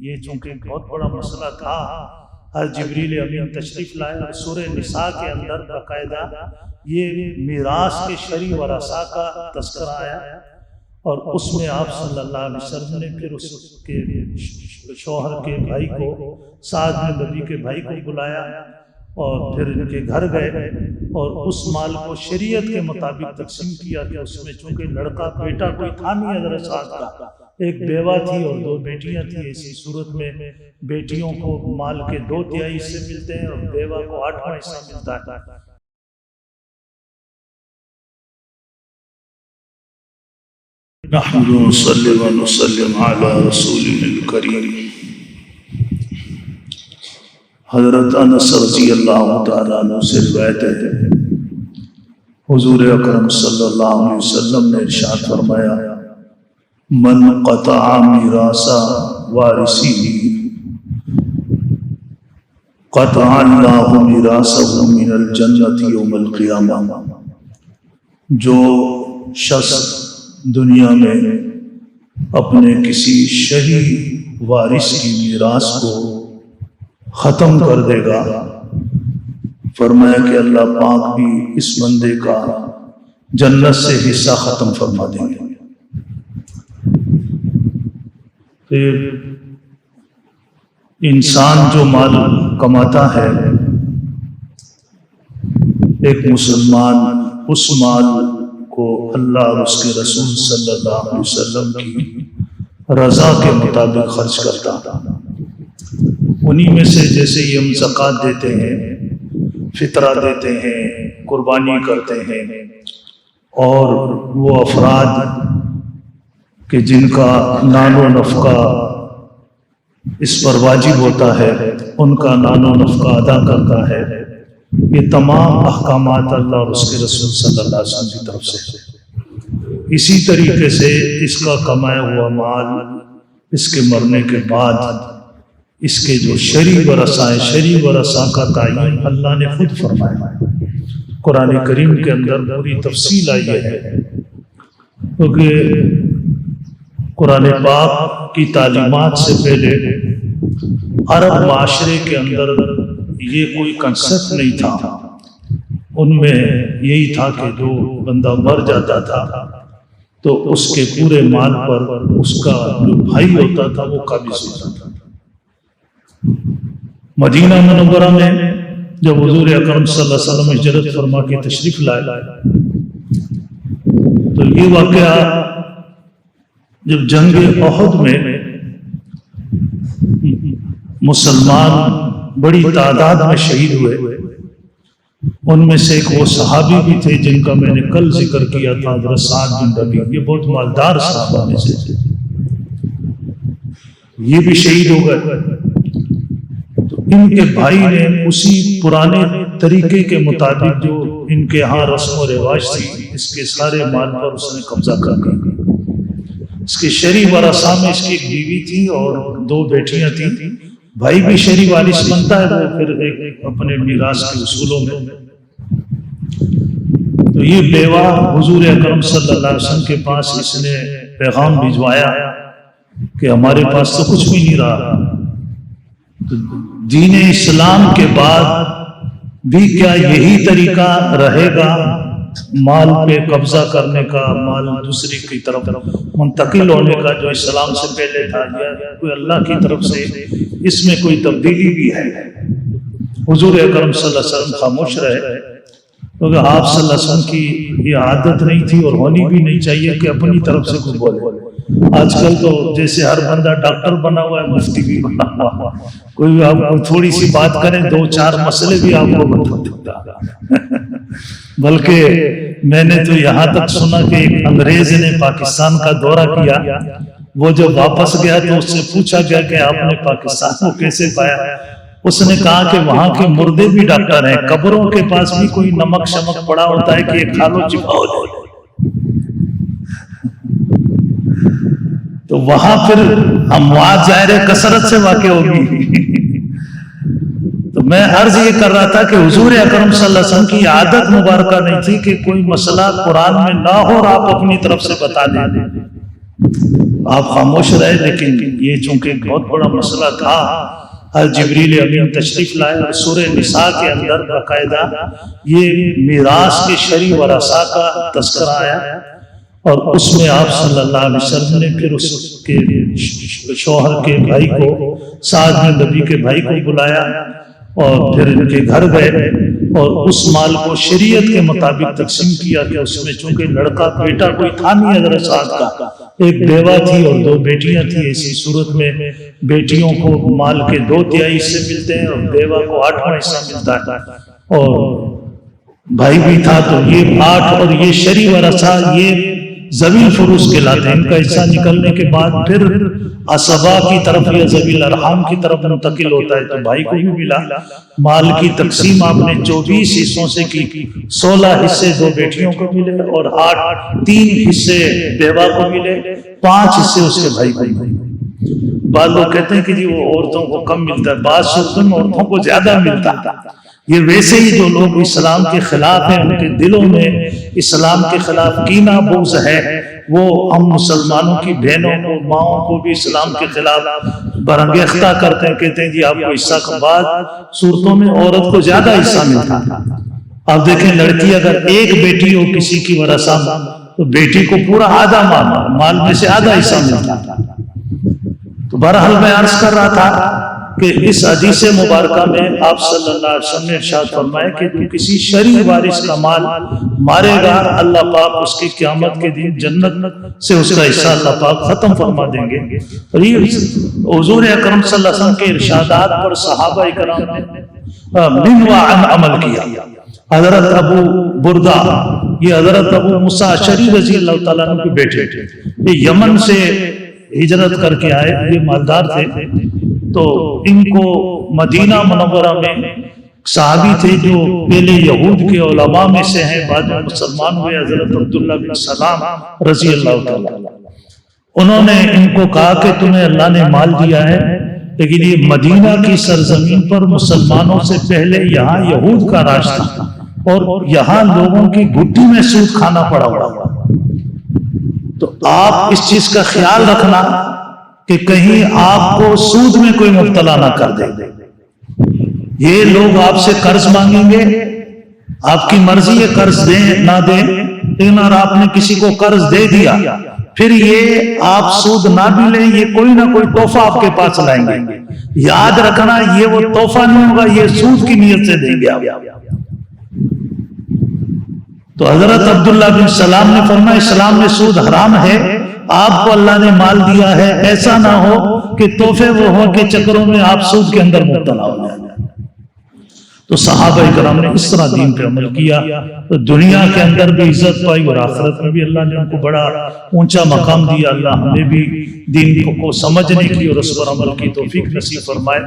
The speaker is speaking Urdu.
یہ چونکہ بہت بڑا مسئلہ تھا، ہر جبریل امین تشریف لائے اور سورہ نساء کے اندر باقاعدہ یہ میراث کے شرعی ورثاء کا تذکرہ آیا، اور اس میں آپ صلی اللہ علیہ وسلم نے پھر اس کے شوہر کے بھائی کو، سعد بن ربیع کے بھائی کو بلایا اور پھر ان کے گھر گئے اور اس مال کو شریعت کے مطابق تقسیم کیا کہ اس میں چونکہ لڑکا بیٹا کوئی تھا نہیں حضرت سعد کا، ایک بیوہ تھی اور 2 بیٹیاں تھیں، اسی صورت میں بیٹیوں کو مال کے 2/3 حصے ملتے ہیں اور بیوہ کو 8واں حصہ ملتا ہے۔ نحمد ونصلي ونسلم على رسوله الكريم۔ حضرت انس رضی اللہ تعالیٰ عنہ سے روایت ہے، حضور اکرم صلی اللہ علیہ وسلم نے ارشاد فرمایا، من قطع میراث وارثه قطع اللہ میراثه من الجنت یوم القیامہ۔ جو شخص دنیا میں اپنے کسی شرعی وارث کی میراث کو ختم کر دے گا، فرمایا کہ اللہ پاک بھی اس بندے کا جنت سے حصہ ختم فرما دیں گے۔ پھر انسان جو مال کماتا ہے، ایک مسلمان اس مال کو اللہ اور اس کے رسول صلی اللہ علیہ وسلم کی رضا کے مطابق خرچ کرتا، انہی میں سے جیسے یہ ہم زکوٰۃ دیتے ہیں، فطرہ دیتے ہیں، قربانی کرتے ہیں، اور وہ افراد کہ جن کا نان و نفقہ اس پر واجب ہوتا ہے ان کا نان و نفقہ ادا کرتا ہے۔ یہ تمام احکامات اللہ اور اس کے رسول صلی اللہ علیہ وسلم کی طرف سے۔ اسی طریقے سے اس کا کمایا ہوا مال اس کے مرنے کے بعد اس کے جو شرعی ورثاء ہیں، شرعی ورثاء کا تعین اللہ نے خود فرمایا۔ قرآن کریم کے اندر پوری تفصیل آئی ہے، کیونکہ قرآن پاک کی تعلیمات سے پہلے عرب معاشرے کے اندر یہ کوئی کنسپٹ نہیں تھا۔ ان میں یہی تھا کہ جو بندہ مر جاتا تھا تو اس کے پورے مال پر اس کا جو بھائی ہوتا تھا وہ قابض ہوتا تھا۔ مدینہ منورہ میں جب حضور اکرم صلی اللہ علیہ وسلم ہجرت فرما کے تشریف لائے تو یہ واقعہ جب جنگ احد میں مسلمان بڑی تعداد میں شہید ہوئے، ان میں سے ایک وہ صحابی بھی تھے جن کا میں نے کل ذکر کیا تھا، حضرت سعد بن ربیع۔ یہ بہت مالدار صحابہ میں سے تھے، یہ بھی شہید ہو گئے۔ ان کے بھائی نے اسی پرانے طریقے کے مطابق جو ان کے ہاں رسم و رواج تھی، اس کے سارے مال پر اس نے قبضہ کر لیا۔ اس کے شرعی ورثاء میں اس کی ایک بیوی تھی اور 2 بیٹیاں تھیں۔ بھائی بھی شرعی وارث بنتا ہے وہ پھر ایک اپنے میراث کے اصولوں میں۔ تو یہ بیوہ حضور اکرم صلی اللہ علیہ وسلم کے پاس اس نے پیغام بھجوایا کہ ہمارے پاس تو کچھ بھی نہیں رہا، تو دین اسلام کے بعد بھی کیا یہی طریقہ رہے گا مال پہ قبضہ کرنے کا، مال دوسری کی طرف منتقل ہونے کا جو اسلام سے پہلے تھا، یا کوئی اللہ کی طرف سے اس میں کوئی تبدیلی بھی ہے؟ حضور اکرم صلی اللہ علیہ وسلم خاموش رہے، کیونکہ آپ صلی اللہ علیہ وسلم کی یہ عادت نہیں تھی اور ہونی بھی نہیں چاہیے کہ اپنی طرف سے کوئی بولے۔ آج کل تو جیسے ہر بندہ ڈاکٹر بنا ہوا ہے، مفتی بھی بنا ہوا، کوئی بھی آپ کو تھوڑی سی بات کریں 2-4 مسئلے بھی آپ کو بتا دیتا۔ بلکہ میں نے تو یہاں تک سنا کہ ایک انگریز نے پاکستان کا دورہ کیا، وہ جب واپس گیا تو اس سے پوچھا گیا کہ آپ نے پاکستان کو کیسے پایا؟ اس نے کہا کہ وہاں کے مردے بھی ڈاکٹر ہیں، قبروں کے پاس بھی کوئی نمک شمک پڑا ہوتا ہے کہ یہ کھا لو چپاؤ لو۔ تو وہاں پھر اموات ظاہر کثرت سے واقع ہوگی۔ تو میں عرض یہ کر رہا تھا کہ حضور اکرم صلی اللہ علیہ وسلم کی عادت مبارکہ نہیں تھی کہ کوئی مسئلہ قرآن میں نہ ہو اور آپ اپنی طرف سے بتا دیں۔ آپ خاموش رہے، لیکن یہ چونکہ بہت بڑا مسئلہ تھا، حضرت جبریل امین تشریف لائے اور سورہ نساء کے اندر باقاعدہ یہ میراث کے شرعی ورثاء کا تذکرہ آیا، اور اس میں آپ صلی اللہ علیہ وسلم نے پھر اس کے شوہر کے بھائی کو، سعد بن ربیع کے بھائی کو بلایا اور پھر ان کے گھر گئے اور اس مال کو شریعت کے مطابق تقسیم کیا کہ اس میں چونکہ لڑکا بیٹا کوئی تھا نہیں حضرت سعد کا، ایک بیوہ تھی اور 2 بیٹیاں تھیں، ایسی صورت میں بیٹیوں کو مال کے 2/3 حصے ملتے ہیں اور بیوہ کو 8واں حصہ ملتا ہے، اور بھائی بھی تھا تو یہ 8، اور یہ شرعی ورثہ یہ ذوی الفروض کہلاتے ہیں، ان کا حصہ نکلنے کے بعد پھر عصبہ کی طرف یا ذوی الارحام کی طرف منتقل ہوتا ہے، تو بھائی کو بھی ملا۔ مال کی تقسیم آپ نے 24 حصوں سے کی، 16 حصے 2 بیٹیوں کو ملے اور 3 حصے بیوہ کو ملے، 5 حصے اس کے بھائی کو ملے۔ بعض لوگ کہتے ہیں کہ جی وہ عورتوں کو کم ملتا ہے، بعض صورتوں میں عورتوں کو زیادہ ملتا ہے۔ یہ ویسے ہی جو لوگ اسلام کے خلاف ہیں، ان کے دلوں میں اسلام کے خلاف کینہ بغض ہے، وہ ہم مسلمانوں کی بہنوں کو، ماؤں کو بھی اسلام کے خلاف برانگیختہ کرتے ہیں، کہتے ہیں جی آپ کو حصہ کا، بعض صورتوں میں عورت کو زیادہ حصہ ملتا ہے۔ آپ دیکھیں لڑکی اگر ایک بیٹی ہو کسی کی ورثہ تو بیٹی کو پورا آدھا مال میں سے آدھا حصہ ملتا ہے۔ تو بہرحال میں عرض کر رہا تھا کہ اس حدیث مبارکہ میں آپ صلی اللہ علیہ وسلم نے ارشاد فرمایا کہ تو کسی شرعی وارث کا مال مارے گا، اللہ پاک اس کی قیامت کے دن جنت سے اس کا حصہ اللہ پاک ختم فرما دیں گے۔ اور یہ حضور اکرم صلی اللہ علیہ وسلم کے ارشادات پر صحابہ کرام نے من و عن عمل کیا۔ حضرت ابو بردہ، یہ حضرت ابو موسیٰ اشعری رضی اللہ تعالیٰ عنہ کے بیٹے، یہ یمن سے ہجرت کر کے آئے، یہ مالدار تھے، تو ان کو مدینہ منورہ میں صحابی تھے جو پہلے یہود کے علماء میں سے ہیں، بعد میں مسلمان ہوئے، حضرت عبداللہ بن سلام رضی اللہ تعالیٰ، انہوں نے ان کو کہا کہ تمہیں اللہ نے مال دیا ہے، لیکن یہ مدینہ کی سرزمین پر مسلمانوں سے پہلے یہاں یہود کا راج تھا اور یہاں لوگوں کی گھٹی میں سود کھانا پڑا ہوا، تو آپ اس چیز کا خیال رکھنا کہ کہیں آپ کو سود میں کوئی مبتلا نہ کر دے۔ یہ لوگ آپ سے قرض مانگیں گے، آپ کی مرضی ہے قرض دیں نہ دیں، لیکن اگر آپ نے کسی کو قرض دے دیا پھر یہ آپ سود نہ بھی لیں، یہ کوئی نہ کوئی تحفہ آپ کے پاس لائیں گے، یاد رکھنا یہ وہ تحفہ نہیں ہوگا، یہ سود کی نیت سے دیں گے آپ۔ تو حضرت عبداللہ بن سلام نے فرمایا اسلام میں سود حرام ہے، آپ کو اللہ نے مال دیا ہے، ایسا نہ ہو کہ تحفے وہ ہو کے چکروں میں آپ سود کے اندر مبتلا ہو جائیں۔ تو صحابہ کرام نے اس طرح دین پہ عمل کیا تو دنیا کے اندر بھی عزت پائی اور آخرت میں بھی اللہ نے ان کو بڑا اونچا مقام دیا۔ اللہ ہمیں بھی دین کو سمجھنے کی اور اس پر عمل کی توفیق نصیب فرمائے۔